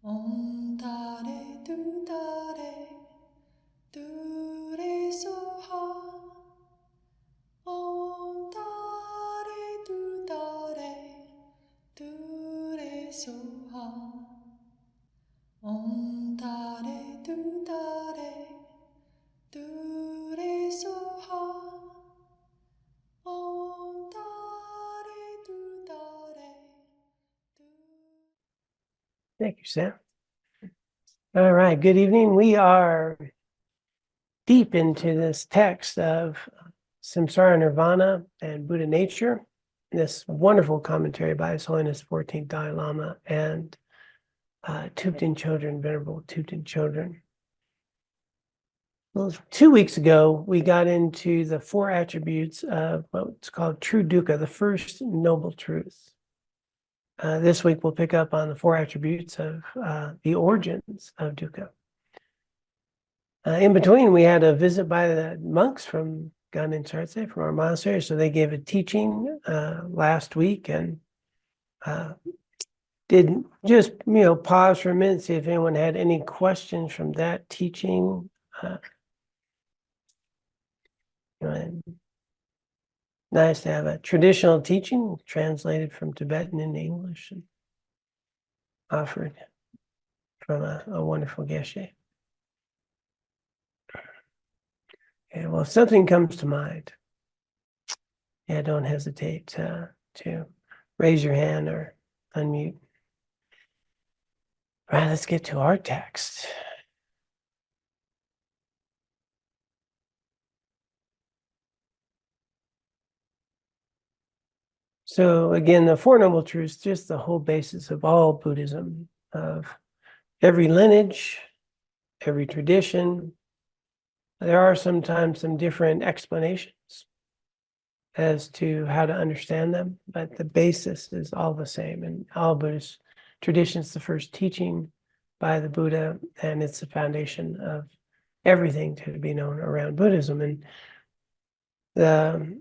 Om Tare Tu Tare Tu Re Soha. Om Tare Tu Tare Tu Re Soha. Om Tare Tu Tare Tu Re Soha. Om Tare Tu Tare Tu. Thank you, Sam. All right, good evening. We are deep into this text of Samsara, Nirvana, and Buddha Nature. This wonderful commentary by His Holiness 14th Dalai Lama and Thubten Chodron, Venerable Thubten Chodron. Well, 2 weeks ago, we got into the 4 attributes of what's called true dukkha, the first noble truth. This week, we'll pick up on the 4 attributes of the origins of dukkha. In between, we had a visit by the monks from Ganden Sartse, from our monastery. So they gave a teaching last week, and did just pause for a minute, see if anyone had any questions from that teaching. Nice to have a traditional teaching translated from Tibetan into English and offered from a wonderful geshe. Okay, well, if something comes to mind, don't hesitate to raise your hand or unmute. All right, let's get to our text. So again, the Four Noble Truths, just the whole basis of all Buddhism, of every lineage, every tradition. There are sometimes some different explanations as to how to understand them, but the basis is all the same. In all Buddhist traditions, the first teaching by the Buddha, and it's the foundation of everything to be known around Buddhism. And the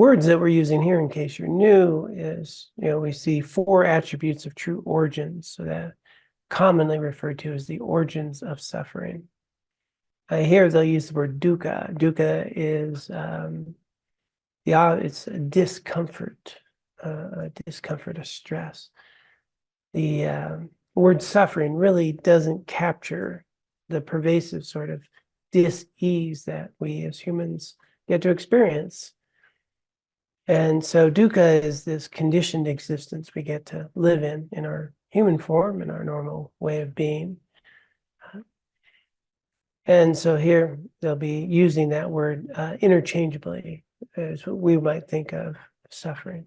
words that we're using here, in case you're new, is, we see 4 attributes of true origins, so that commonly referred to as the origins of suffering. Here they'll use the word dukkha. Dukkha is it's a discomfort, a stress. The word suffering really doesn't capture the pervasive sort of dis-ease that we as humans get to experience. And so dukkha is this conditioned existence we get to live in our human form, in our normal way of being. And so here they'll be using that word interchangeably as what we might think of suffering.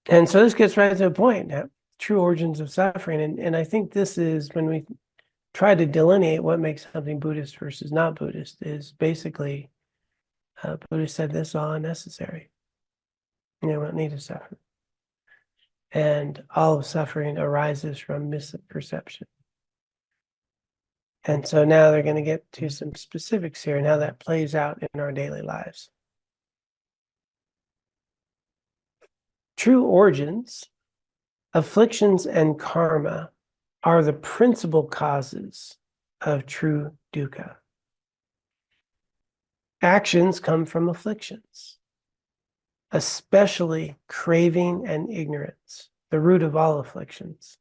And so this gets right to the point, true origins of suffering. And I think this is when we try to delineate what makes something Buddhist versus not Buddhist, is basically Buddha said this is all unnecessary. We don't need to suffer. And all of suffering arises from misperception. And so now they're going to get to some specifics here and how that plays out in our daily lives. True origins, afflictions, and karma are the principal causes of true dukkha. Actions come from afflictions, especially craving and ignorance, the root of all afflictions.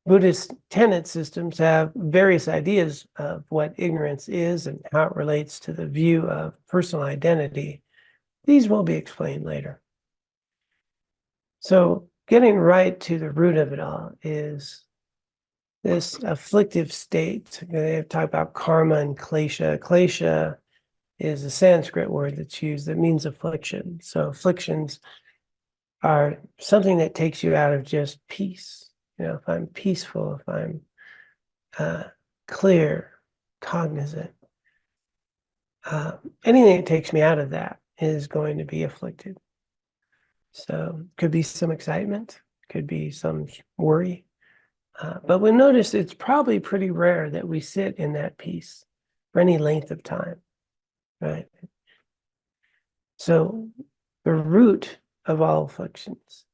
Buddhist tenet systems have various ideas of what ignorance is and how it relates to the view of personal identity. These will be explained later. So getting right to the root of it all is this afflictive state. They talk about karma and klesha. Klesha is a Sanskrit word that's used that means affliction. So afflictions are something that takes you out of just peace. If I'm peaceful, if I'm clear, cognizant, anything that takes me out of that is going to be afflicted. So could be some excitement, could be some worry. But we notice it's probably pretty rare that we sit in that peace for any length of time, right? So the root of all afflictions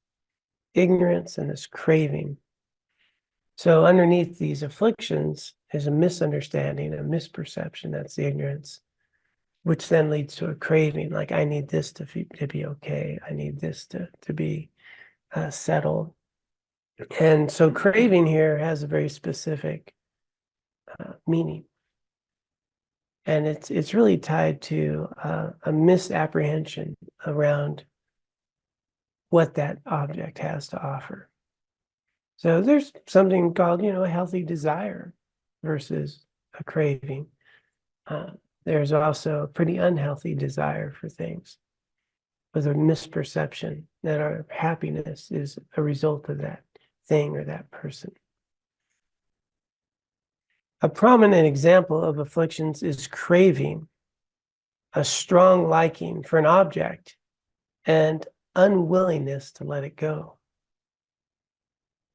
ignorance and this craving. So underneath these afflictions is a misunderstanding, a misperception, that's the ignorance, which then leads to a craving, like I need this to be okay. I need this to be settled. And so craving here has a very specific meaning. And it's really tied to a misapprehension around what that object has to offer. So there's something called, a healthy desire versus a craving. There's also a pretty unhealthy desire for things, with a misperception that our happiness is a result of that thing or that person. A prominent example of afflictions is craving, a strong liking for an object, and unwillingness to let it go.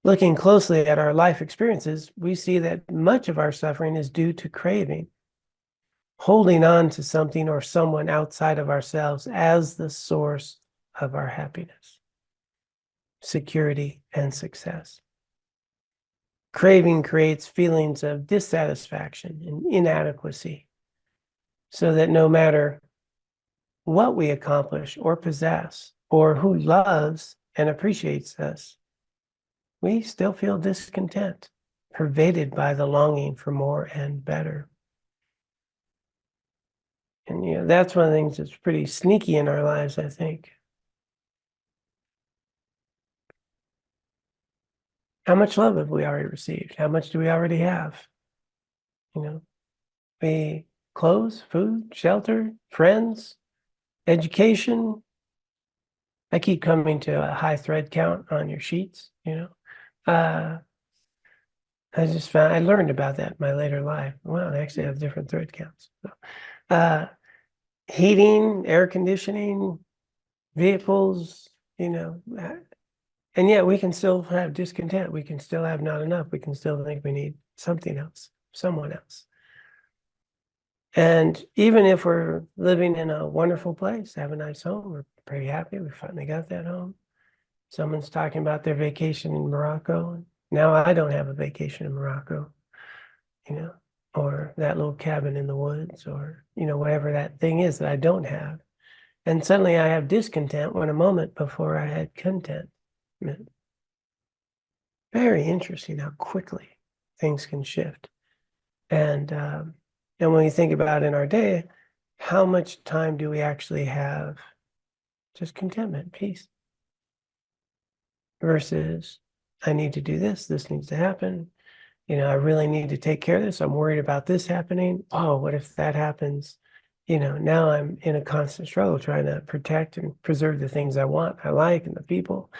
Looking closely at our life experiences, we see that much of our suffering is due to craving, holding on to something or someone outside of ourselves as the source of our happiness, security, and success. Craving creates feelings of dissatisfaction and inadequacy, so that no matter what we accomplish or possess, or who loves and appreciates us, we still feel discontent, pervaded by the longing for more and better. And that's one of the things that's pretty sneaky in our lives, I think. How much love have we already received? How much do we already have? Clothes, food, shelter, friends, education. I keep coming to a high thread count on your sheets, I just found, I learned about that in my later life. Well, I actually have different thread counts. So, heating, air conditioning, vehicles, and yet we can still have discontent. We can still have not enough. We can still think we need something else, someone else. And even if we're living in a wonderful place, have a nice home, we're pretty happy. We finally got that home. Someone's talking about their vacation in Morocco. Now I don't have a vacation in Morocco, or that little cabin in the woods, or, whatever that thing is that I don't have. And suddenly I have discontent when a moment before I had content. Very interesting how quickly things can shift. And when you think about in our day, how much time do we actually have just contentment, peace, versus I need to do this needs to happen. I really need to take care of this. I'm worried about this happening. Oh, what if that happens? Now I'm in a constant struggle trying to protect and preserve the things I want, I like, and the people,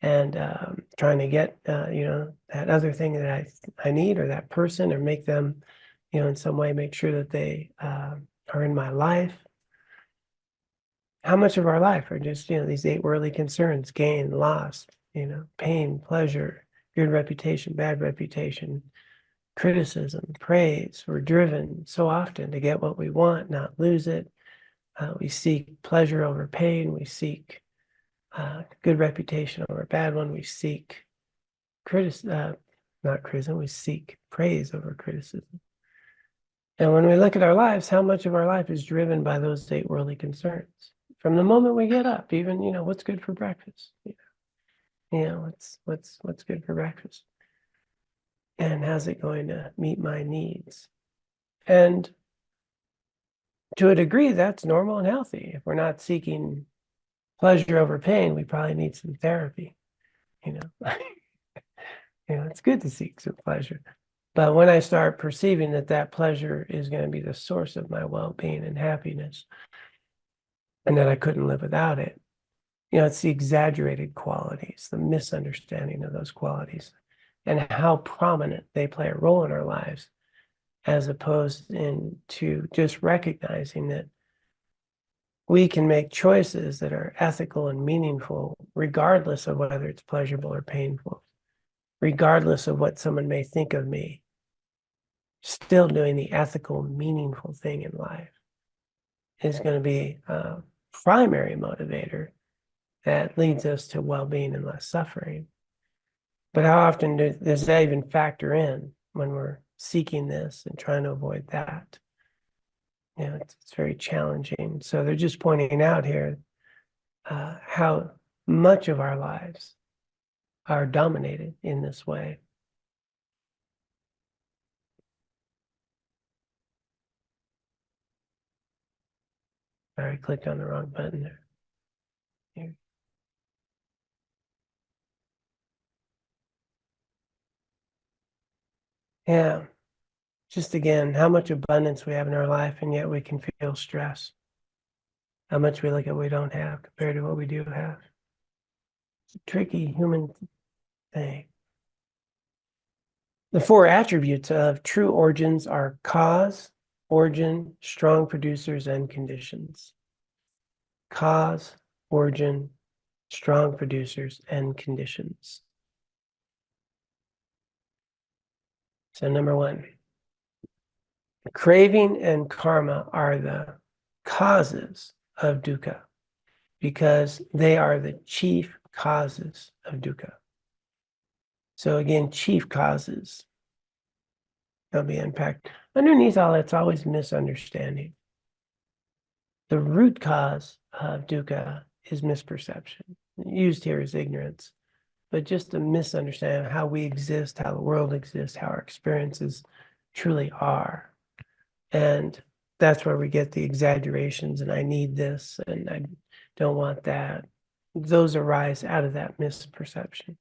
and trying to get, that other thing that I need, or that person, or make them, in some way, make sure that they are in my life. How much of our life are just, these 8 worldly concerns: gain, loss, pain, pleasure, good reputation, bad reputation, criticism, praise. We're driven so often to get what we want, not lose it. We seek pleasure over pain. We seek good reputation over bad one. We seek not criticism. We seek praise over criticism. And when we look at our lives, how much of our life is driven by those 8 worldly concerns? From the moment we get up, even, what's good for breakfast? What's good for breakfast? And how's it going to meet my needs? And to a degree, that's normal and healthy. If we're not seeking pleasure over pain, we probably need some therapy. It's good to seek some pleasure. But when I start perceiving that pleasure is going to be the source of my well-being and happiness, and that I couldn't live without it, it's the exaggerated qualities, the misunderstanding of those qualities, and how prominent they play a role in our lives, as opposed to just recognizing that we can make choices that are ethical and meaningful, regardless of whether it's pleasurable or painful, regardless of what someone may think of me. Still doing the ethical, meaningful thing in life is going to be a primary motivator that leads us to well-being and less suffering. But how often does that even factor in when we're seeking this and trying to avoid that? It's very challenging. So they're just pointing out here how much of our lives are dominated in this way. I clicked on the wrong button there. Here. Yeah, just again, how much abundance we have in our life, and yet we can feel stress. How much we look at what we don't have compared to what we do have. It's a tricky human thing. The four attributes of true origins are cause, origin, strong producers, and conditions. Cause, origin, strong producers, and conditions. So number one, craving and karma are the causes of dukkha because they are the chief causes of dukkha. So again, chief causes. They'll be unpacked. Underneath all that's always misunderstanding. The root cause of dukkha is misperception. Used here is ignorance, but just a misunderstanding of how we exist, how the world exists, how our experiences truly are. And that's where we get the exaggerations, and I need this, and I don't want that. Those arise out of that misperception.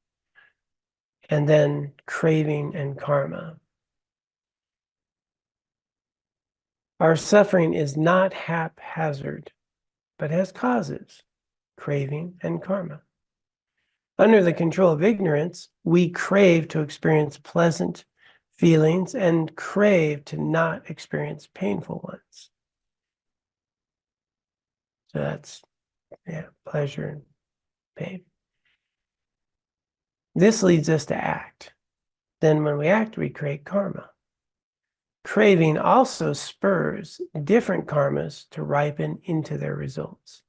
And then craving and karma. Our suffering is not haphazard, but has causes, craving and karma. Under the control of ignorance, we crave to experience pleasant feelings and crave to not experience painful ones. So that's, pleasure and pain. This leads us to act. Then when we act, we create karma. Craving also spurs different karmas to ripen into their results,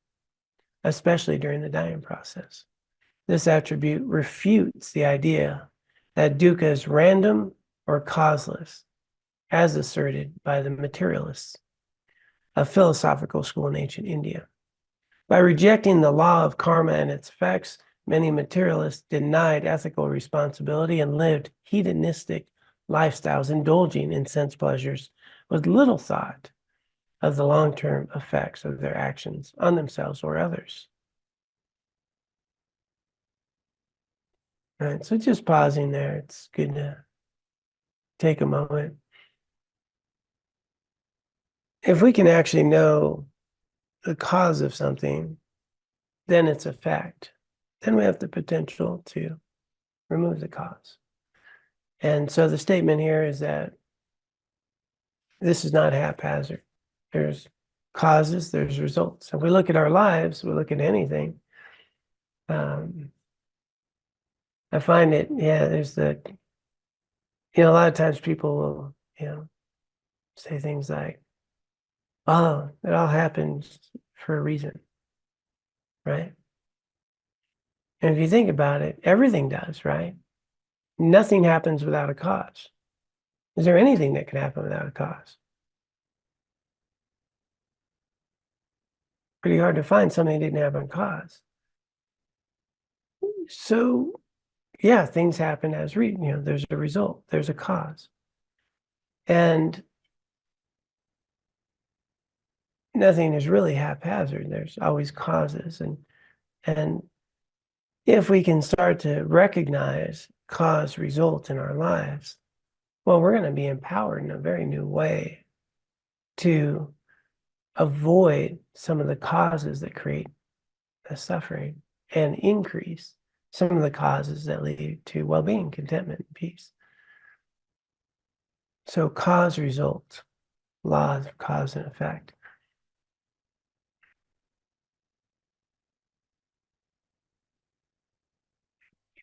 especially during the dying process. This attribute refutes the idea that dukkha is random or causeless, as asserted by the materialists, a philosophical school in ancient India. By rejecting the law of karma and its effects, many materialists denied ethical responsibility and lived hedonistic lifestyles, indulging in sense pleasures with little thought of the long-term effects of their actions on themselves or others. All right, so just pausing there, it's good to take a moment. If we can actually know the cause of something, then its effect, then we have the potential to remove the cause. And so the statement here is that this is not haphazard. There's causes, there's results. If we look at our lives, we look at anything, I find it, there's the, a lot of times people will, say things like, oh, it all happens for a reason, right? And if you think about it, everything does, right? Nothing happens without a cause. Is there anything that can happen without a cause? Pretty hard to find something that didn't have a cause. So, things happen as there's a result, there's a cause. And nothing is really haphazard. There's always causes. And if we can start to recognize cause result in our lives, well, we're going to be empowered in a very new way to avoid some of the causes that create the suffering and increase some of the causes that lead to well-being, contentment, and peace. So cause result, laws of cause and effect.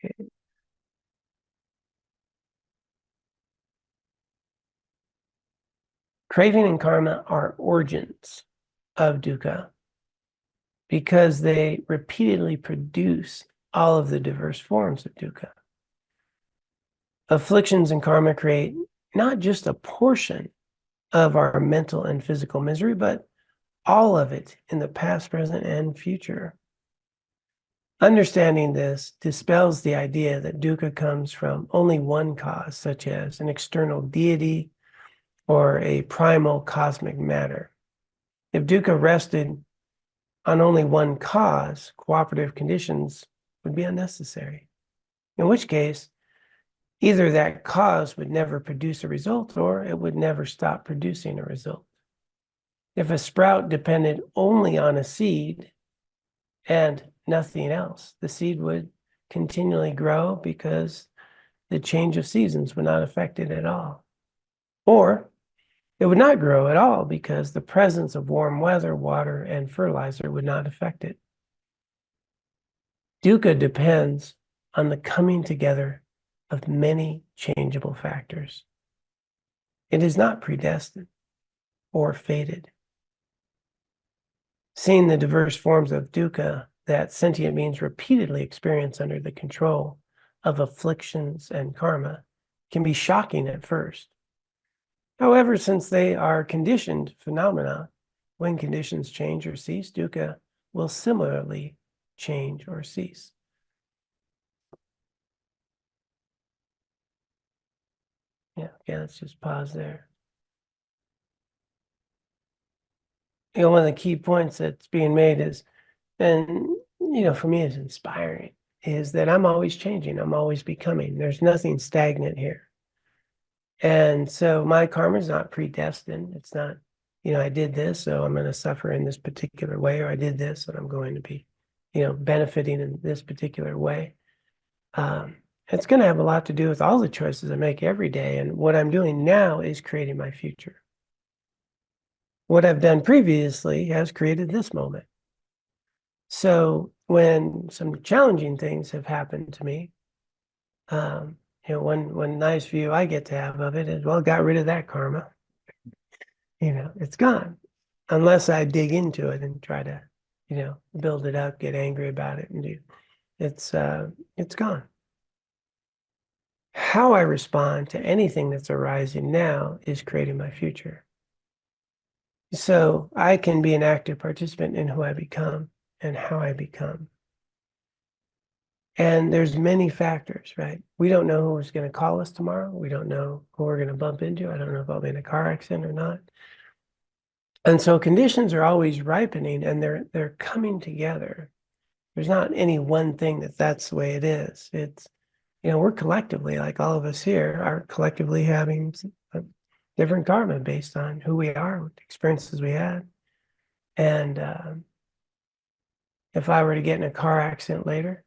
Okay. Craving and karma are origins of dukkha. because they repeatedly produce all of the diverse forms of dukkha. Afflictions and karma create not just a portion of our mental and physical misery, but all of it in the past, present, and future. Understanding this dispels the idea that dukkha comes from only one cause, such as an external deity or a primal cosmic matter. If dukkha rested on only one cause, cooperative conditions would be unnecessary. In which case, either that cause would never produce a result or it would never stop producing a result. If a sprout depended only on a seed and nothing else, the seed would continually grow because the change of seasons would not affect it at all. Or it would not grow at all because the presence of warm weather, water, and fertilizer would not affect it. Dukkha depends on the coming together of many changeable factors. It is not predestined or fated. Seeing the diverse forms of dukkha that sentient beings repeatedly experience under the control of afflictions and karma can be shocking at first. However, since they are conditioned phenomena, when conditions change or cease, dukkha will similarly change or cease. Yeah, let's just pause there. One of the key points that's being made is, and for me it's inspiring, is that I'm always changing, I'm always becoming. There's nothing stagnant here. And so my karma is not predestined. It's not, I did this, so I'm going to suffer in this particular way, or I did this and I'm going to be, benefiting in this particular way. It's going to have a lot to do with all the choices I make every day. And what I'm doing now is creating my future. What I've done previously has created this moment. So when some challenging things have happened to me, one nice view I get to have of it is, well, got rid of that karma. It's gone. Unless I dig into it and try to, build it up, get angry about it, and do it's gone. How I respond to anything that's arising now is creating my future. So I can be an active participant in who I become and how I become. And there's many factors, right? We don't know who's going to call us tomorrow. We don't know who we're going to bump into. I don't know if I'll be in a car accident or not. And so conditions are always ripening and they're coming together. There's not any one thing that's the way it is. It's, we're collectively, like all of us here, are collectively having a different karma based on who we are, what experiences we had. And if I were to get in a car accident later,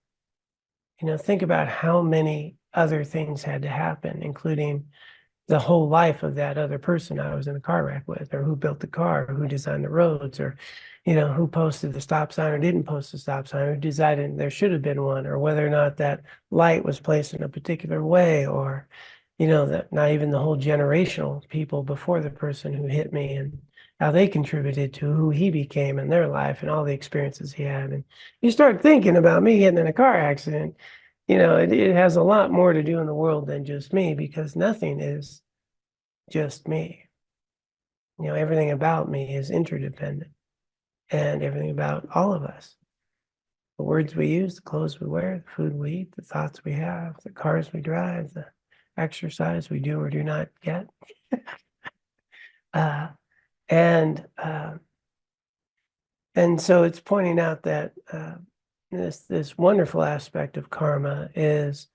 think about how many other things had to happen, including the whole life of that other person I was in a car wreck with, or who built the car, or who designed the roads, or, who posted the stop sign or didn't post the stop sign, or decided there should have been one, or whether or not that light was placed in a particular way, or, that not even the whole generational people before the person who hit me and how they contributed to who he became in their life and all the experiences he had. And you start thinking about me getting in a car accident, it has a lot more to do in the world than just me, because nothing is just me. Everything about me is interdependent, and everything about all of us. The words we use, the clothes we wear, the food we eat, the thoughts we have, the cars we drive, the exercise we do or do not get. And so it's pointing out that this wonderful aspect of karma is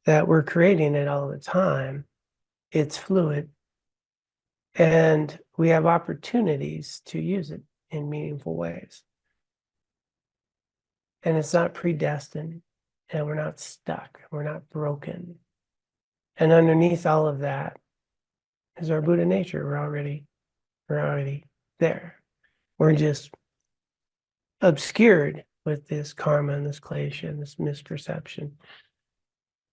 that we're creating it all the time. It's fluid, and we have opportunities to use it in meaningful ways. And it's not predestined, and we're not stuck, we're not broken. And underneath all of that is our Buddha nature. We're already there. We're just obscured with this karma and this klesha and this misperception.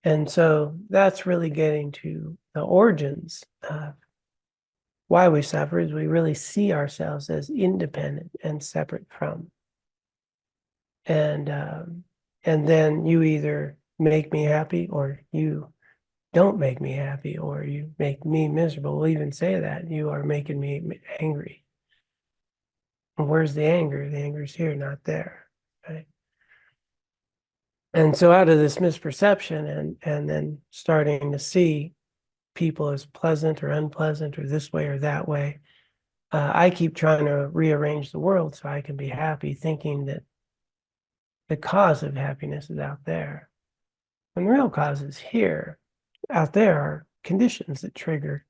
And so that's really getting to the origins of why we suffer, is we really see ourselves as independent and separate from. and then you either make me happy or you don't make me happy, or you make me miserable. We'll even say that you are making me angry. Where's the anger? The anger's here, not there. Right? And so out of this misperception and then starting to see people as pleasant or unpleasant or this way or that way, I keep trying to rearrange the world so I can be happy, thinking that the cause of happiness is out there. And the real cause is here. Out there are conditions that trigger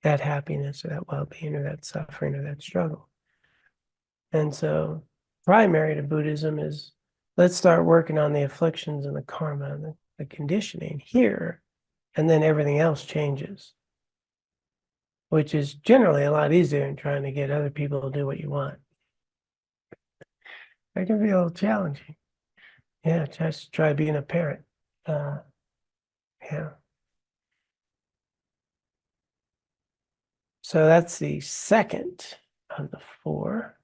that happiness or that well-being or that suffering or that struggle. And so primary to Buddhism is, let's start working on the afflictions and the karma and the conditioning here, and then everything else changes, which is generally a lot easier than trying to get other people to do what you want. That can be a little challenging. Yeah, just try being a parent. Yeah. So that's the second of the four.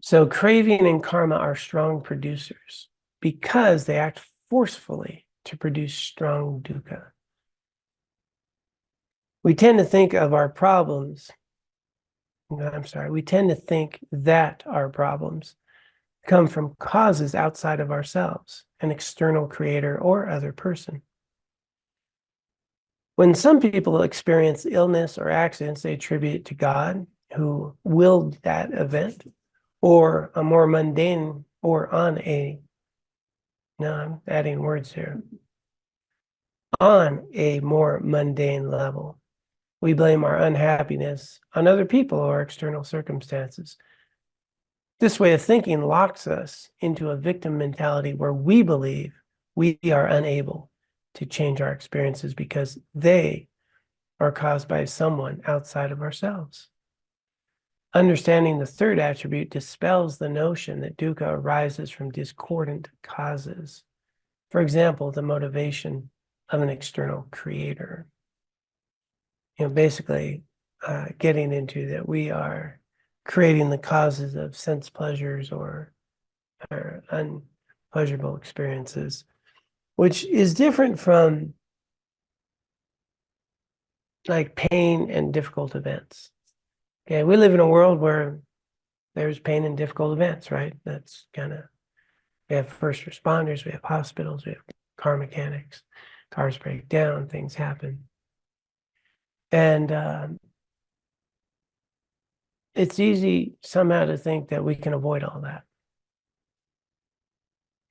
So craving and karma are strong producers because they act forcefully to produce strong dukkha. We tend to think of our problems, we tend to think that our problems come from causes outside of ourselves, an external creator or other person. When some people experience illness or accidents, they attribute it to God, who willed that event, or a more mundane, or I'm adding words here, on a more mundane level. We blame our unhappiness on other people or external circumstances. This way of thinking locks us into a victim mentality where we believe we are unable to change our experiences because they are caused by someone outside of ourselves. Understanding the third attribute dispels the notion that dukkha arises from discordant causes. For example, the motivation of an external creator. Basically getting into that we are creating the causes of sense pleasures or unpleasurable experiences, which is different from like pain and difficult events. Okay, we live in a world where there's pain and difficult events, right? That's we have first responders, we have hospitals, we have car mechanics, cars break down, things happen. And it's easy somehow to think that we can avoid all that,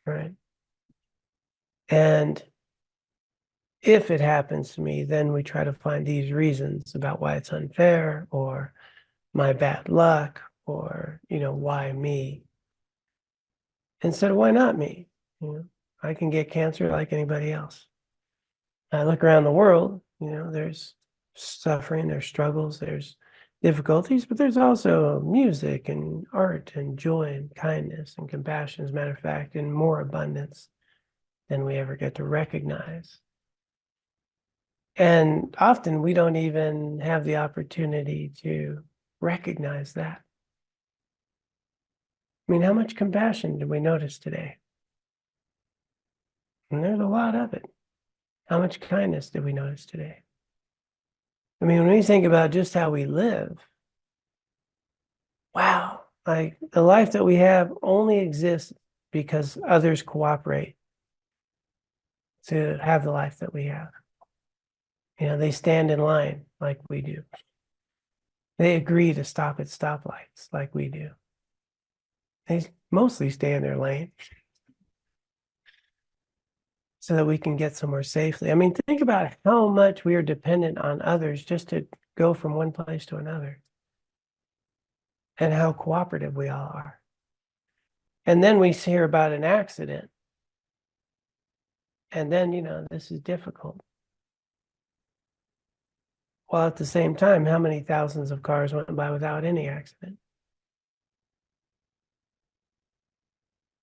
right? And if it happens to me, then we try to find these reasons about why it's unfair or my bad luck or, why me? Instead of why not me? I can get cancer like anybody else. I look around the world, there's suffering, there's struggles, there's difficulties, but there's also music and art and joy and kindness and compassion, as a matter of fact, in more abundance than we ever get to recognize. And often we don't even have the opportunity to recognize that. I mean, how much compassion did we notice today? And there's a lot of it. How much kindness did we notice today? I mean, when we think about just how we live, wow, like the life that we have only exists because others cooperate to have the life that we have. They stand in line like we do. They agree to stop at stoplights like we do. They mostly stay in their lane so that we can get somewhere safely. I mean, think about how much we are dependent on others just to go from one place to another, and how cooperative we all are. And then we hear about an accident, and then, this is difficult. While at the same time, how many thousands of cars went by without any accident?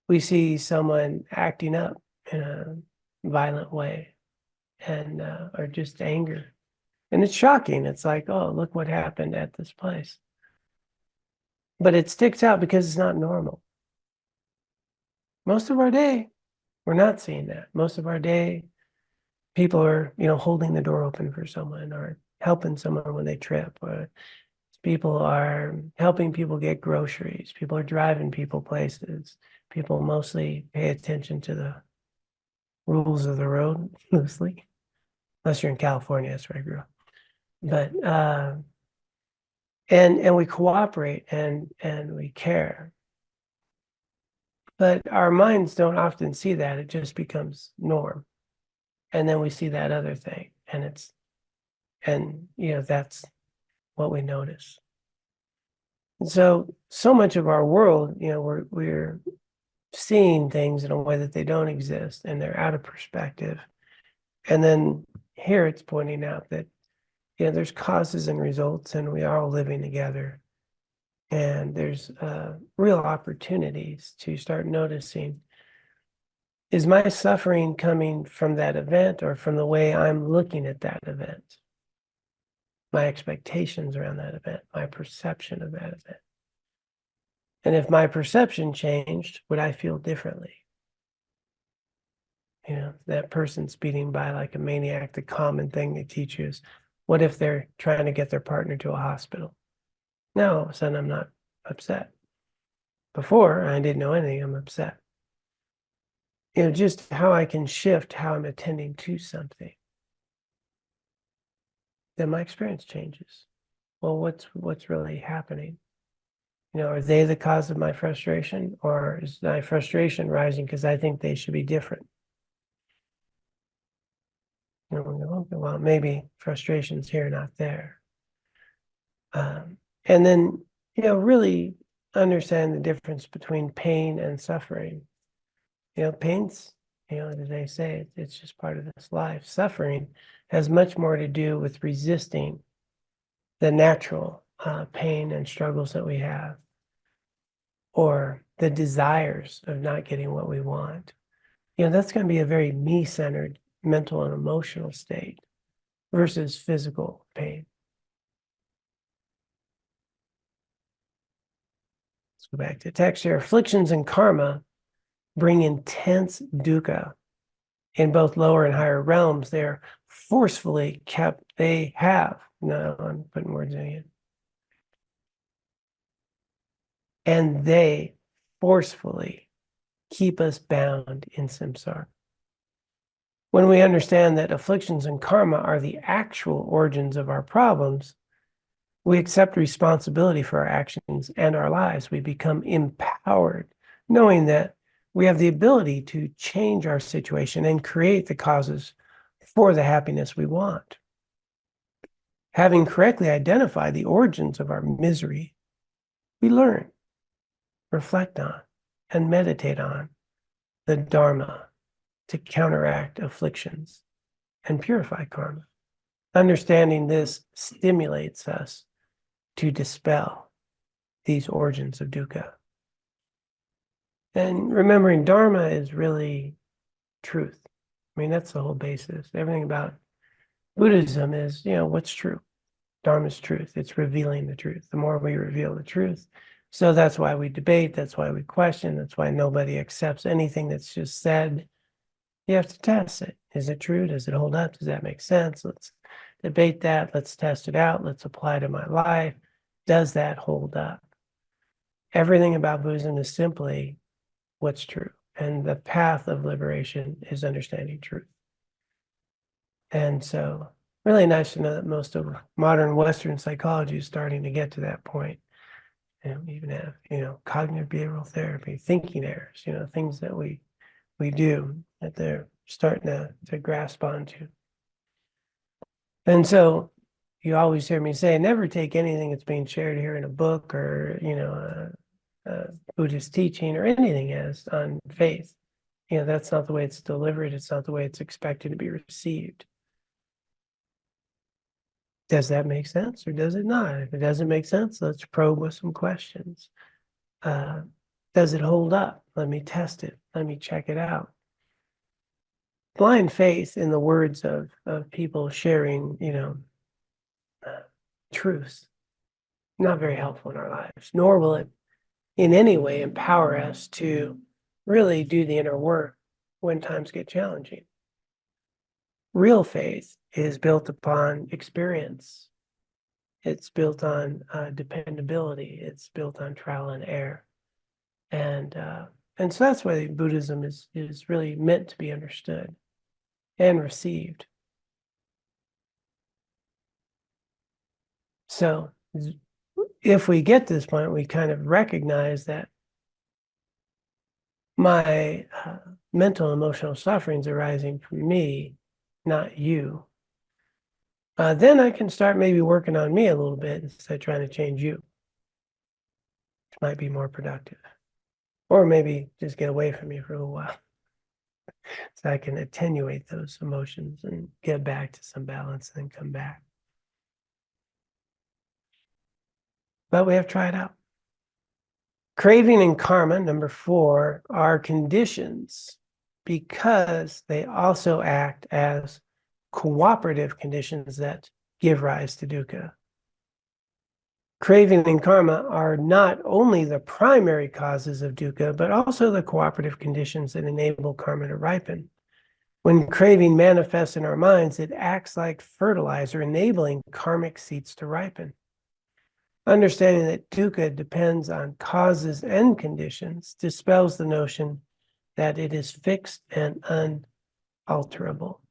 We see someone acting up in a violent way and or just anger. And it's shocking. It's like, oh, look what happened at this place. but it sticks out because it's not normal. Most of our day, we're not seeing that. Most of our day, people are, holding the door open for someone or helping someone when they trip, or people are helping people get groceries. People are driving people places. People mostly pay attention to the rules of the road loosely, unless you're in California. That's where I grew up. But and we cooperate and we care. But our minds don't often see that. It just becomes norm. And then we see that other thing, and that's what we notice. And so much of our world, we're seeing things in a way that they don't exist, and they're out of perspective. And then here it's pointing out that there's causes and results, and we are all living together. And there's real opportunities to start noticing, is my suffering coming from that event or from the way I'm looking at that event? My expectations around that event, my perception of that event. And if my perception changed, would I feel differently? That person speeding by like a maniac, the common thing they teach you is, what if they're trying to get their partner to a hospital? Now, all of a sudden, I'm not upset. Before, I didn't know anything, I'm upset. Just how I can shift how I'm attending to something. Then my experience changes. Well, what's really happening? Are they the cause of my frustration, or is my frustration rising because I think they should be different? Well, maybe frustration's here, not there. And then, really understand the difference between pain and suffering. Pain's, as they say, it's just part of this life. Suffering has much more to do with resisting the natural pain and struggles that we have, or the desires of not getting what we want. That's going to be a very me-centered mental and emotional state versus physical pain. Let's go back to text here. Afflictions and karma bring intense dukkha in both lower and higher realms. They're forcefully kept. No, I'm putting words in it. And they forcefully keep us bound in samsara. When we understand that afflictions and karma are the actual origins of our problems, we accept responsibility for our actions and our lives. We become empowered, knowing that we have the ability to change our situation and create the causes for the happiness we want. Having correctly identified the origins of our misery, we learn, reflect on, and meditate on the Dharma to counteract afflictions and purify karma. Understanding this stimulates us to dispel these origins of dukkha. And remembering Dharma is really truth. That's the whole basis. Everything about Buddhism is, what's true? Dharma is truth. It's revealing the truth. The more we reveal the truth. So that's why we debate. That's why we question. That's why nobody accepts anything that's just said. You have to test it. Is it true? Does it hold up? Does that make sense? Let's debate that. Let's test it out. Let's apply it to my life. Does that hold up? Everything about Buddhism is simply what's true. And the path of liberation is understanding truth. And so really nice to know that most of modern Western psychology is starting to get to that point. And we even have, cognitive behavioral therapy, thinking errors, things that we do that they're starting to grasp onto. And so you always hear me say, never take anything that's being shared here in a book or, Buddhist teaching or anything as on faith. That's not the way it's delivered. It's not the way it's expected to be received. Does that make sense or does it not? If it doesn't make sense, let's probe with some questions. Does it hold up? Let me test it. Let me check it out. Blind faith, in the words of people sharing, truths, not very helpful in our lives, nor will it in any way empower us to really do the inner work when times get challenging. Real faith is built upon experience. It's built on dependability. It's built on trial and error. And so that's why Buddhism is really meant to be understood and received. So if we get to this point, we kind of recognize that my mental and emotional sufferings arising from me, not you. Then I can start maybe working on me a little bit instead of trying to change you, which might be more productive. Or maybe just get away from you for a little while so I can attenuate those emotions and get back to some balance and then come back. But we have to try it out. Craving and karma, number 4, are conditions because they also act as cooperative conditions that give rise to dukkha. Craving and karma are not only the primary causes of dukkha, but also the cooperative conditions that enable karma to ripen. When craving manifests in our minds, it acts like fertilizer, enabling karmic seeds to ripen. Understanding that dukkha depends on causes and conditions dispels the notion that it is fixed and unalterable,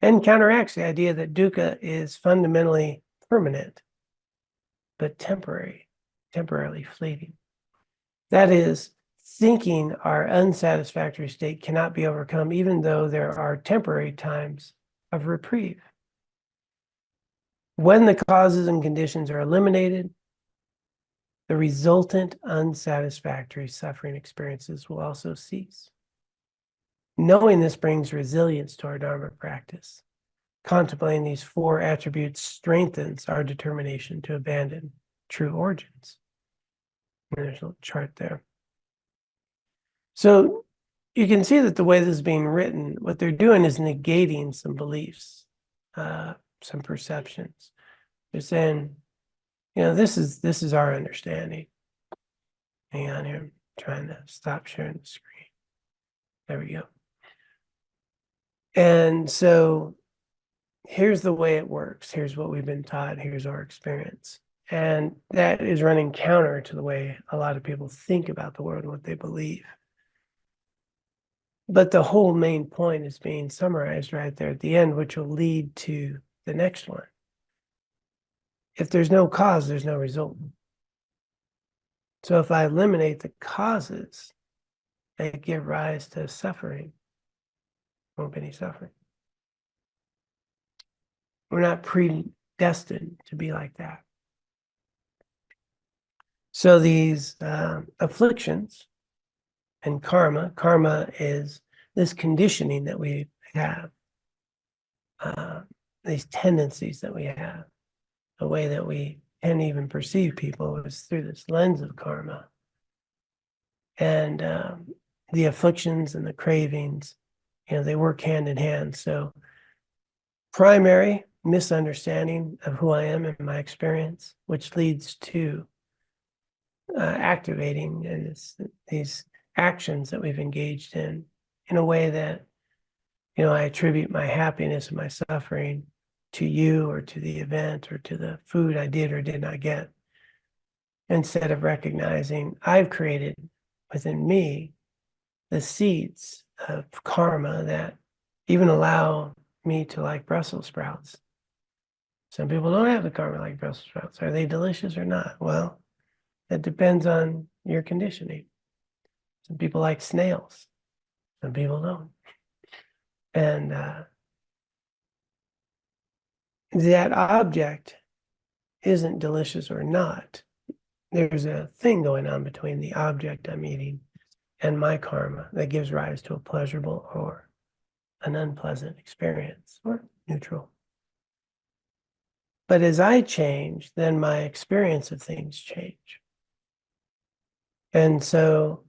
and counteracts the idea that dukkha is fundamentally permanent, but temporarily fleeting. That is, thinking our unsatisfactory state cannot be overcome, even though there are temporary times of reprieve. When the causes and conditions are eliminated, the resultant unsatisfactory suffering experiences will also cease. Knowing this brings resilience to our Dharma practice. Contemplating these 4 attributes strengthens our determination to abandon true origins. There's a chart there. So you can see that the way this is being written, what they're doing is negating some beliefs, some perceptions. They're saying, this is our understanding. Hang on here, I'm trying to stop sharing the screen. There we go. And so here's the way it works. Here's what we've been taught. Here's our experience. And that is running counter to the way a lot of people think about the world and what they believe. But the whole main point is being summarized right there at the end, which will lead to the next one. If there's no cause, there's no result. So if I eliminate the causes that give rise to suffering, there won't be any suffering. We're not predestined to be like that. So these afflictions and karma is this conditioning that we have, these tendencies that we have, the way that we can even perceive people is through this lens of karma. And the afflictions and the cravings, they work hand in hand. So primary misunderstanding of who I am and my experience, which leads to activating these actions that we've engaged in a way that, I attribute my happiness and my suffering to you or to the event or to the food I did or did not get, instead of recognizing I've created within me the seeds of karma that even allow me to like Brussels sprouts. Some people don't have the karma like Brussels sprouts. Are they delicious or not? Well, it depends on your conditioning. Some people like snails. Some people don't. And that object isn't delicious or not. There's a thing going on between the object I'm eating and my karma that gives rise to a pleasurable or an unpleasant experience, or neutral. But as I change, then my experience of things change. And so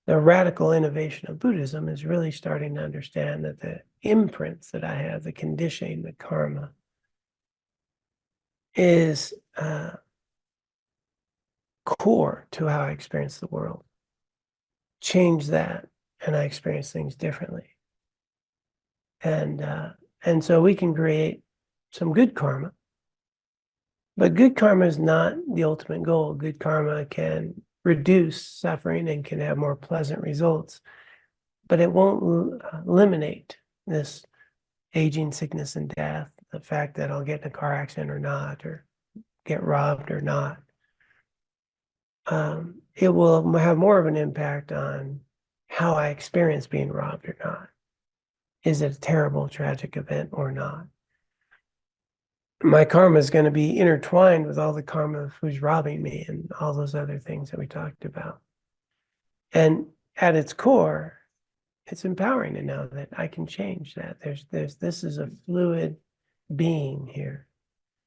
the radical innovation of Buddhism is really starting to understand that the imprints that I have, the conditioning, the karma, is core to how I experience the world. Change that, and I experience things differently. And so we can create some good karma. But good karma is not the ultimate goal. Good karma can reduce suffering and can have more pleasant results, but it won't eliminate this aging, sickness, and death, the fact that I'll get in a car accident or not, or get robbed or not. It will have more of an impact on how I experience being robbed or not. Is it a terrible, tragic event or not? My karma is going to be intertwined with all the karma of who's robbing me and all those other things that we talked about. And at its core, it's empowering to know that I can change that. This is a fluid being here.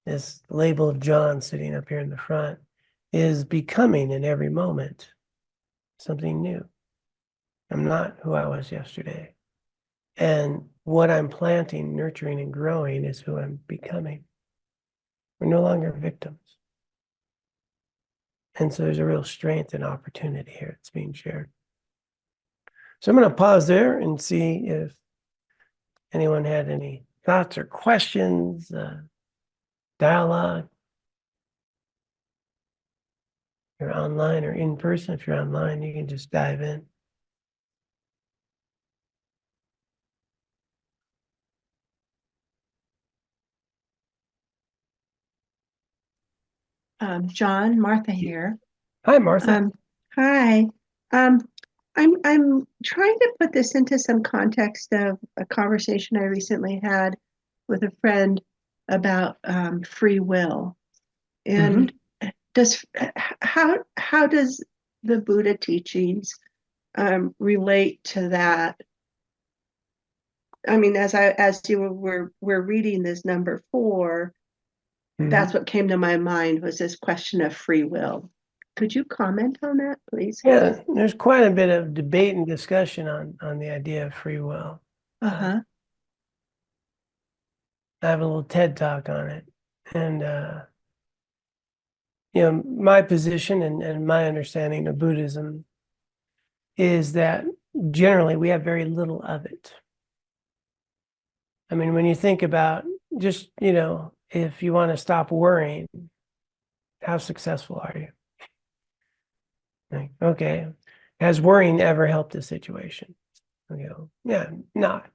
This labeled John sitting up here in the front is becoming in every moment something new. I'm not who I was yesterday. And what I'm planting, nurturing, and growing is who I'm becoming. We're no longer victims. And so there's a real strength and opportunity here that's being shared. So I'm going to pause there and see if anyone had any thoughts or questions, dialogue. If you're online or in person. If you're online, you can just dive in. John, Martha here. Hi, Martha. Hi. I'm trying to put this into some context of a conversation I recently had with a friend about free will, and how does the Buddha teachings relate to that? I mean, as you were reading this number 4. That's what came to my mind, was this question of free will. Could you comment on that, please? Yeah, there's quite a bit of debate and discussion on the idea of free will. I have a little TED talk on it. And, my position and my understanding of Buddhism is that generally we have very little of it. I mean, when you think about just, if you want to stop worrying, how successful are you? Like, okay, has worrying ever helped the situation? Yeah, not.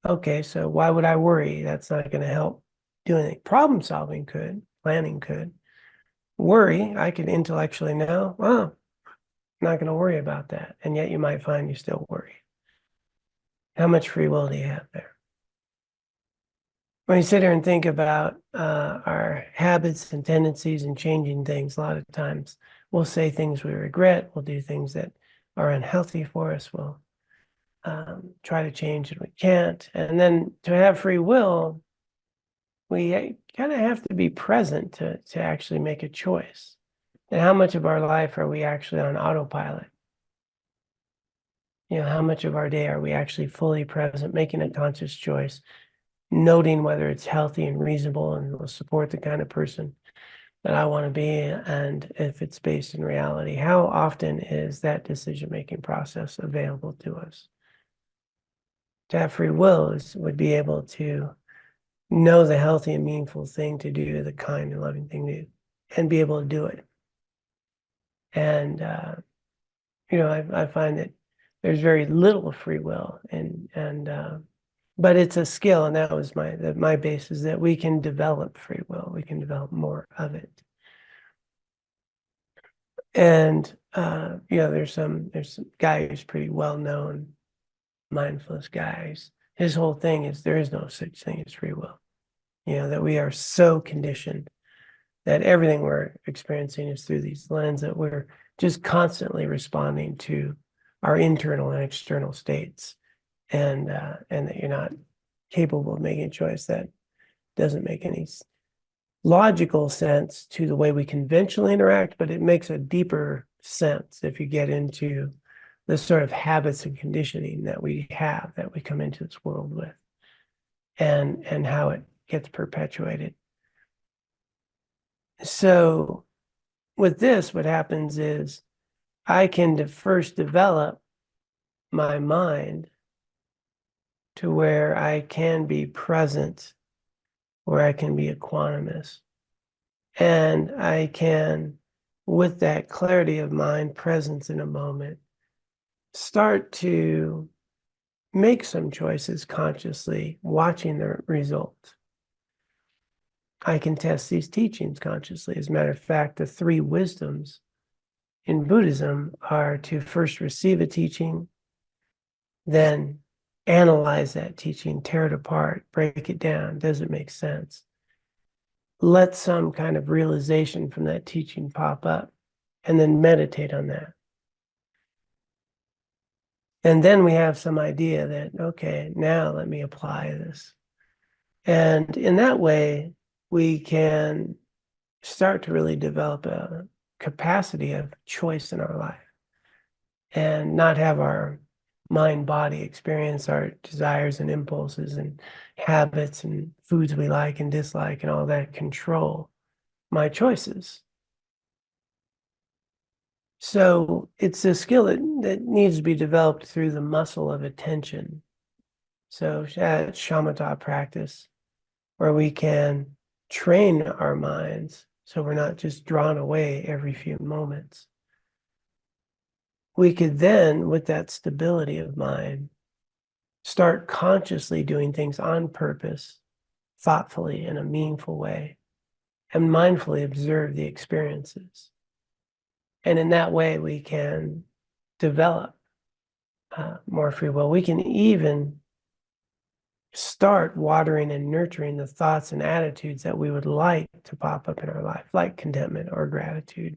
Okay, so why would I worry? That's not going to help do anything. Problem solving could, planning could. Worry, I could intellectually know, well, I'm not going to worry about that. And yet you might find you still worry. How much free will do you have there? When you sit here and think about our habits and tendencies and changing things, a lot of times we'll say things we regret, we'll do things that are unhealthy for us, we'll try to change and we can't. And then to have free will, we kind of have to be present to actually make a choice. And how much of our life are we actually on autopilot? How much of our day are we actually fully present, making a conscious choice, noting whether it's healthy and reasonable and will support the kind of person that I want to be, and if it's based in reality? How often is that decision-making process available to us? To have free will would be able to know the healthy and meaningful thing to do, the kind and loving thing to do, and be able to do it. And, I find that there's very little free will, but it's a skill, and that was my base, is that we can develop free will. We can develop more of it. And, there's some guy who's pretty well-known, mindfulness guys. His whole thing is there is no such thing as free will. That we are so conditioned that everything we're experiencing is through these lenses, that we're just constantly responding to our internal and external states, and that you're not capable of making a choice that doesn't make any logical sense to the way we conventionally interact, but it makes a deeper sense if you get into the sort of habits and conditioning that we have, that we come into this world with, and how it gets perpetuated. So, with this, what happens is I can first develop my mind to where I can be present, where I can be equanimous. And I can, with that clarity of mind, presence in a moment, start to make some choices consciously, watching the result. I can test these teachings consciously. As a matter of fact, the three wisdoms in Buddhism are to first receive a teaching, then analyze that teaching, tear it apart, break it down. Does it make sense? Let some kind of realization from that teaching pop up, and then meditate on that. And then we have some idea that, okay, now let me apply this. And in that way, we can start to really develop a capacity of choice in our life and not have our mind body experience our desires and impulses and habits and foods we like and dislike and all that control my choices. So it's a skill that needs to be developed through the muscle of attention. So at shamatha practice, where we can train our minds so we're not just drawn away every few moments. We could then, with that stability of mind, start consciously doing things on purpose, thoughtfully, in a meaningful way, and mindfully observe the experiences. And in that way, we can develop more free will. We can even start watering and nurturing the thoughts and attitudes that we would like to pop up in our life, like contentment or gratitude.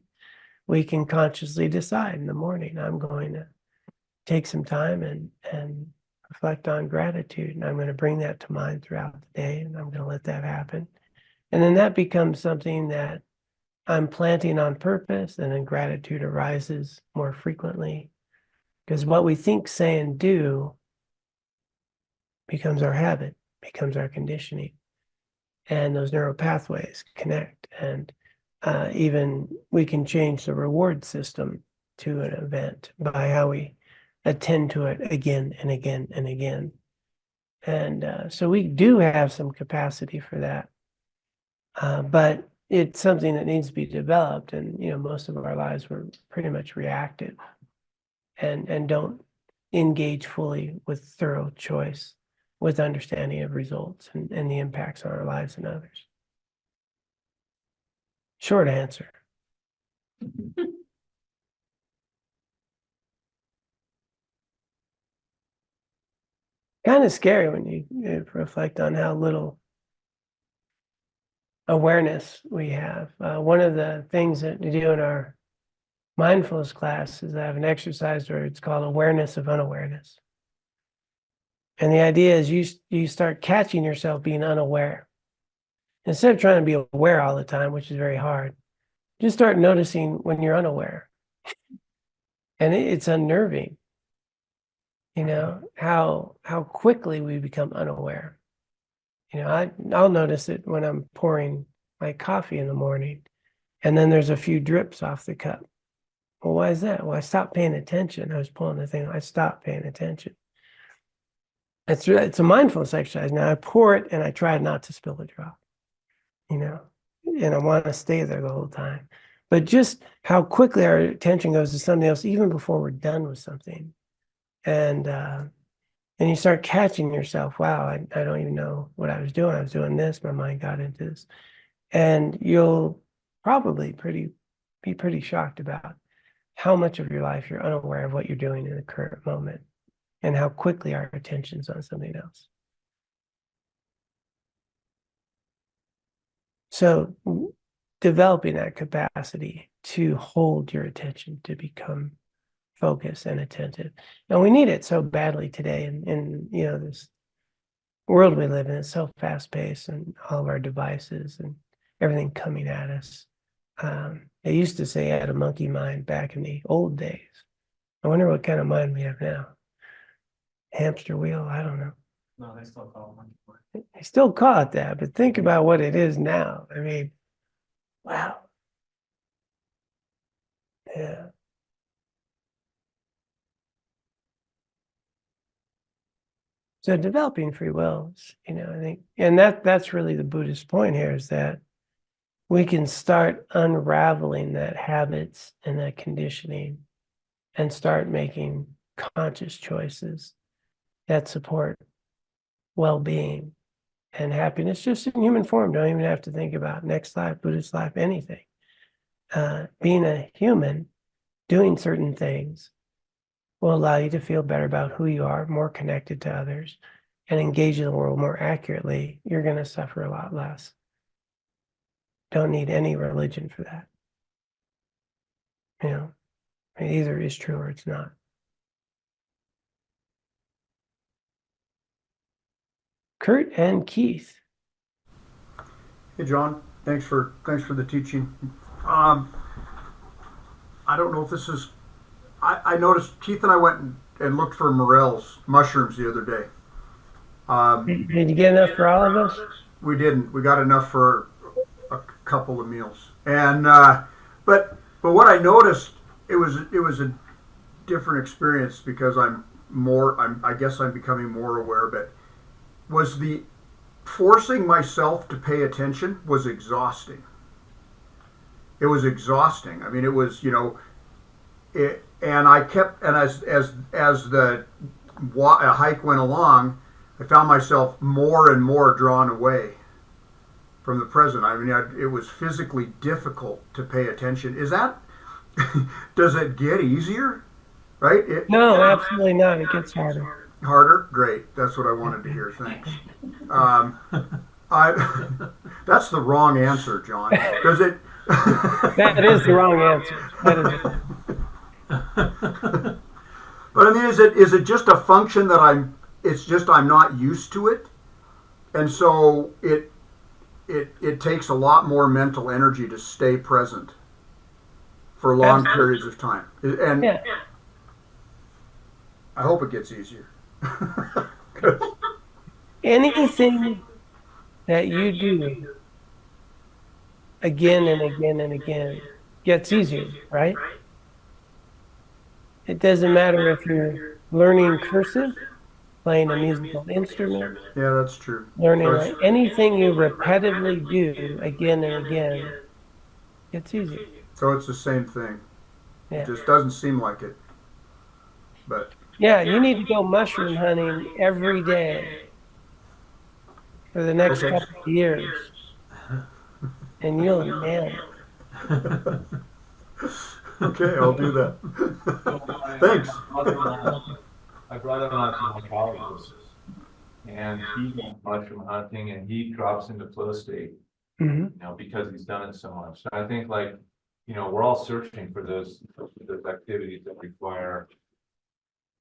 We can consciously decide in the morning, I'm going to take some time and reflect on gratitude. And I'm going to bring that to mind throughout the day, and I'm going to let that happen. And then that becomes something that I'm planting on purpose, and then gratitude arises more frequently. Because what we think, say, and do becomes our habit, becomes our conditioning. And those neural pathways connect. And even we can change the reward system to an event by how we attend to it again and again and again. And so we do have some capacity for that. But it's something that needs to be developed. And, most of our lives we're pretty much reactive and don't engage fully with thorough choice, with understanding of results and the impacts on our lives and others. Short answer. Kind of scary when you reflect on how little awareness we have. One of the things that we do in our mindfulness class is I have an exercise where it's called awareness of unawareness. And the idea is you start catching yourself being unaware. Instead of trying to be aware all the time, which is very hard, just start noticing when you're unaware. And it's unnerving, how quickly we become unaware. I'll notice it when I'm pouring my coffee in the morning, and then there's a few drips off the cup. Well, why is that? Well, I stopped paying attention. I was pulling the thing. I stopped paying attention. It's a mindfulness exercise. Now I pour it and I try not to spill a drop, and I want to stay there the whole time. But just how quickly our attention goes to something else, even before we're done with something. And you start catching yourself, wow, I don't even know what I was doing. I was doing this, my mind got into this. And you'll probably be pretty shocked about how much of your life you're unaware of what you're doing in the current moment and how quickly our attention's on something else. So developing that capacity to hold your attention, to become focused and attentive. And we need it so badly today in this world we live in. It's so fast-paced, and all of our devices and everything coming at us. They used to say I had a monkey mind back in the old days. I wonder what kind of mind we have now. Hamster wheel? I don't know. No, they still call it monkey mind. They still call it that, but think about what it is now. I mean, wow. Yeah. So developing free will, I think, and that's really the Buddhist point here, is that we can start unraveling that habits and that conditioning and start making conscious choices that support well-being and happiness just in human form. Don't even have to think about next life, Buddhist life, anything. Being a human, doing certain things will allow you to feel better about who you are, more connected to others, and engage in the world more accurately. You're going to suffer a lot less. Don't need any religion for that. It either is true or it's not. Kurt and Keith. Hey John, thanks for the teaching. I don't know if this is. I noticed Keith and I went and looked for morels, mushrooms, the other day. Did you get enough for all of us? We didn't. We got enough for a couple of meals. And but what I noticed, it was a different experience because I guess I'm becoming more aware of it. Was the forcing myself to pay attention was exhausting. It was exhausting. I mean, it was, and I kept, and as the hike went along, I found myself more and more drawn away from the present. I mean, it was physically difficult to pay attention. Is that, does it get easier? Right? No, absolutely not. It gets harder. Harder? Great. That's what I wanted to hear. Thanks. That's the wrong answer, John. Because it. That is the wrong answer. That is. But I mean, is it just a function that I'm not used to it, and so it takes a lot more mental energy to stay present for long periods of time, and yeah. I hope it gets easier. Anything that you do again and again and again gets easier, right? It doesn't matter if you're learning cursive, playing a musical instrument. Yeah, that's true. Learning anything you repetitively do again and again gets easier. So it's the same thing. Yeah. It just doesn't seem like it. But yeah, you need to go mushroom hunting every day for the next couple of years, and you'll nail it. Okay, I'll do that. Thanks. I brought him out to my colleges, and he goes mushroom hunting, and he drops into flow state, because he's done it so much. So I think, we're all searching for those activities that require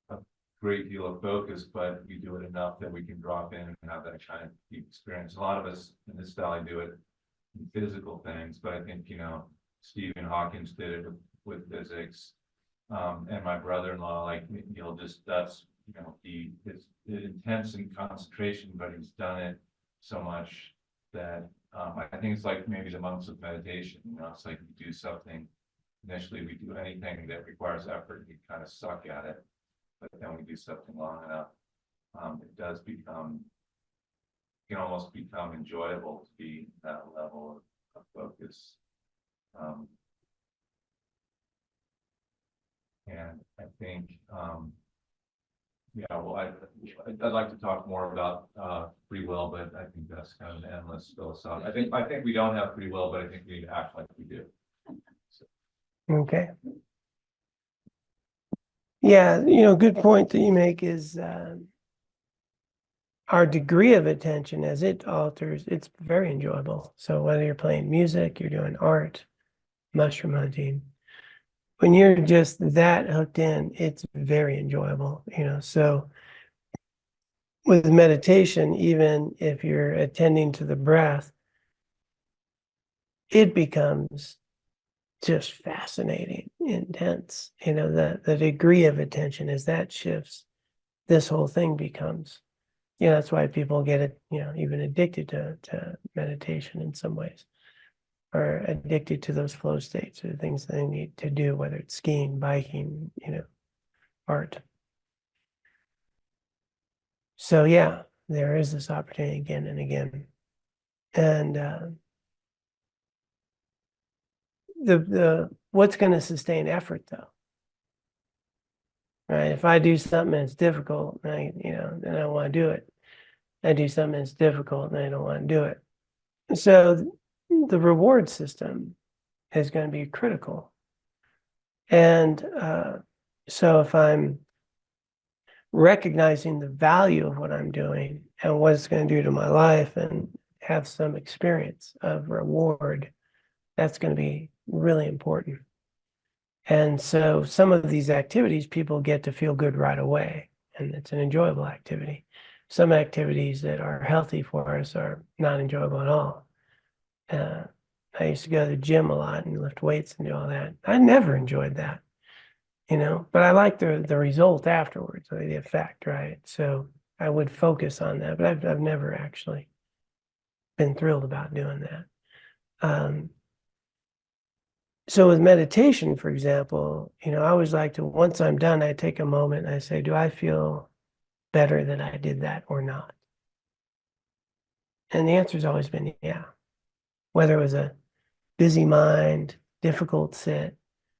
a great deal of focus, but we do it enough that we can drop in and have that kind of deep experience. A lot of us in this valley do it in physical things, but I think, Stephen Hawkins did it with physics. And my brother-in-law, that's it's intense in concentration, but he's done it so much that I think it's like maybe the monks of meditation. It's like we do something initially, we do anything that requires effort, we kind of suck at it, but then we do something long enough, it does can almost become enjoyable to be that level of focus. And I think, I'd like to talk more about free will, but I think that's kind of an endless philosophy. I think we don't have free will, but I think we need to act like we do. So. Okay. Yeah, good point that you make is our degree of attention as it alters, it's very enjoyable. So whether you're playing music, you're doing art, mushroom hunting, when you're just that hooked in, it's very enjoyable, So with meditation, even if you're attending to the breath, it becomes just fascinating, intense. The degree of attention as that shifts, this whole thing becomes, that's why people get it, even addicted to meditation in some ways. are addicted to those flow states, or the things they need to do, whether it's skiing, biking, art. So yeah, there is this opportunity again and again. And the what's going to sustain effort though? Right? If I do something that's difficult, then I don't want to do it. I do something that's difficult, and I don't want to do it. So the reward system is going to be critical. And so if I'm recognizing the value of what I'm doing and what it's going to do to my life, and have some experience of reward, that's going to be really important. And so some of these activities, people get to feel good right away, and it's an enjoyable activity. Some activities that are healthy for us are not enjoyable at all. I used to go to the gym a lot and lift weights and do all that. I never enjoyed that, but I like the result afterwards, or the effect, right? So I would focus on that, but I've never actually been thrilled about doing that. So with meditation, for example, I always like to, once I'm done, I take a moment and I say, do I feel better that I did that or not? And the answer's always been yeah. Whether it was a busy mind, difficult sit,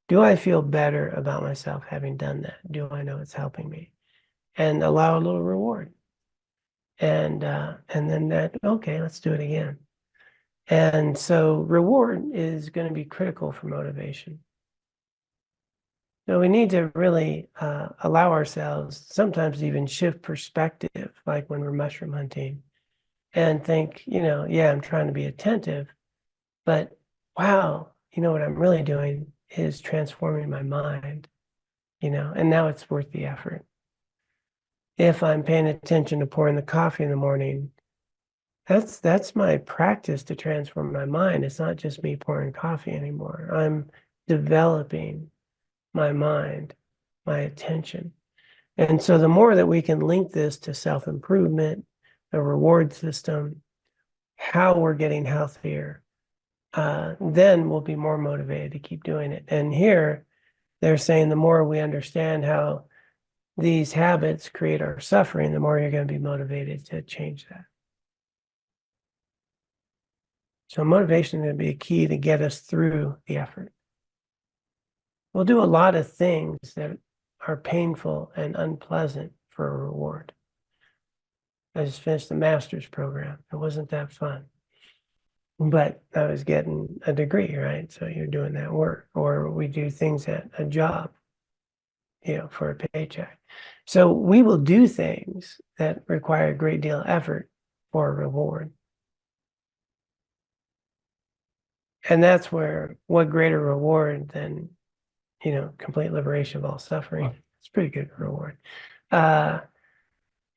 do I feel better about myself having done that? Do I know it's helping me? And allow a little reward. And then that, okay, let's do it again. And so reward is going to be critical for motivation. So we need to really allow ourselves sometimes even shift perspective, like when we're mushroom hunting, and think, yeah, I'm trying to be attentive, but wow, what I'm really doing is transforming my mind, and now it's worth the effort. If I'm paying attention to pouring the coffee in the morning, that's my practice to transform my mind. It's not just me pouring coffee anymore. I'm developing my mind, my attention. And so the more that we can link this to self-improvement, the reward system, how we're getting healthier, then we'll be more motivated to keep doing it. And here they're saying the more we understand how these habits create our suffering, the more you're going to be motivated to change that. So motivation is going to be a key to get us through the effort. We'll do a lot of things that are painful and unpleasant for a reward. I just finished the master's program. It wasn't that fun, but I was getting a degree, right? So you're doing that work. Or we do things at a job, for a paycheck. So we will do things that require a great deal of effort for a reward. And that's where, what greater reward than complete liberation of all suffering. It's a pretty good reward.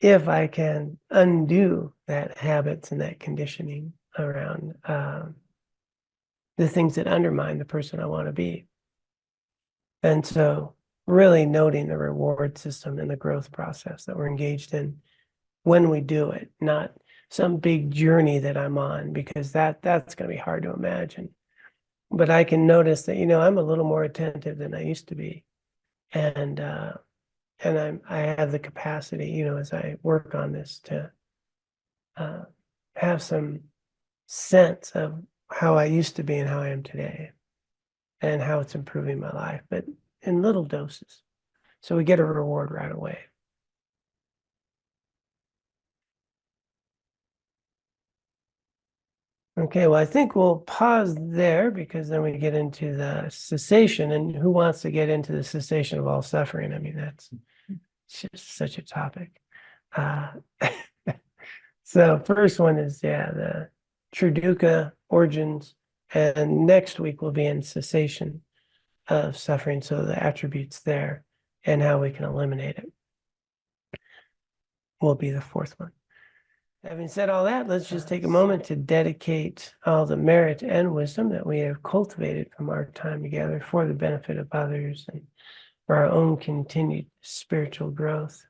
If I can undo that habits and that conditioning around the things that undermine the person I want to be. And so really noting the reward system and the growth process that we're engaged in when we do it, not some big journey that I'm on, because that's going to be hard to imagine. But I can notice that, I'm a little more attentive than I used to be. And I have the capacity, as I work on this, to have some sense of how I used to be and how I am today, and how it's improving my life, but in little doses. So we get a reward right away. Okay, well, I think we'll pause there, because then we get into the cessation. And who wants to get into the cessation of all suffering? I mean, that's just such a topic. So first one is, the true dukkha origins. And next week we'll be in cessation of suffering. So the attributes there and how we can eliminate it will be the fourth one. Having said all that, let's just take a moment to dedicate all the merit and wisdom that we have cultivated from our time together for the benefit of others and for our own continued spiritual growth.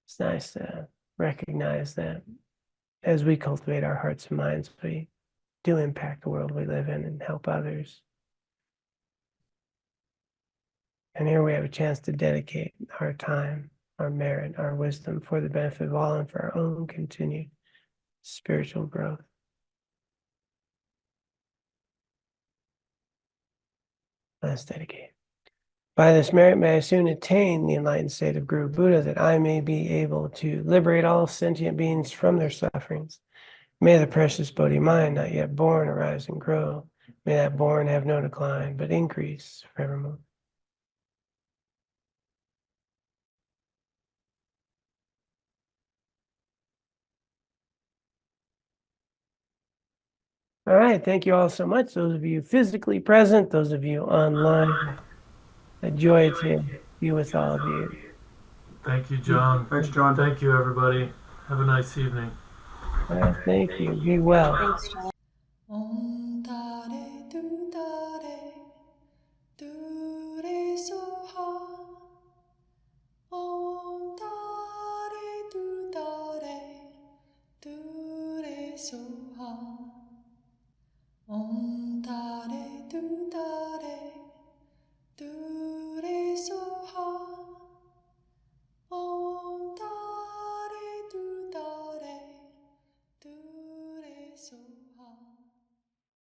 It's nice to recognize that as we cultivate our hearts and minds, we do impact the world we live in and help others. And here we have a chance to dedicate our time, our merit, our wisdom for the benefit of all and for our own continued spiritual growth. Let's dedicate. By this merit may I soon attain the enlightened state of Guru Buddha, that I may be able to liberate all sentient beings from their sufferings. May the precious Bodhi mind, not yet born, arise and grow. May that born have no decline, but increase forevermore. All right, thank you all so much. Those of you physically present, those of you online, a joy to be with all of you. Thank you, John. Thanks, John. Thank you, everybody. Have a nice evening. All right, thank you. Be well. Thanks, John. Om Tare Tu Tare Tu Re Soha. Om Tare Tu Tare Tu Re Soha.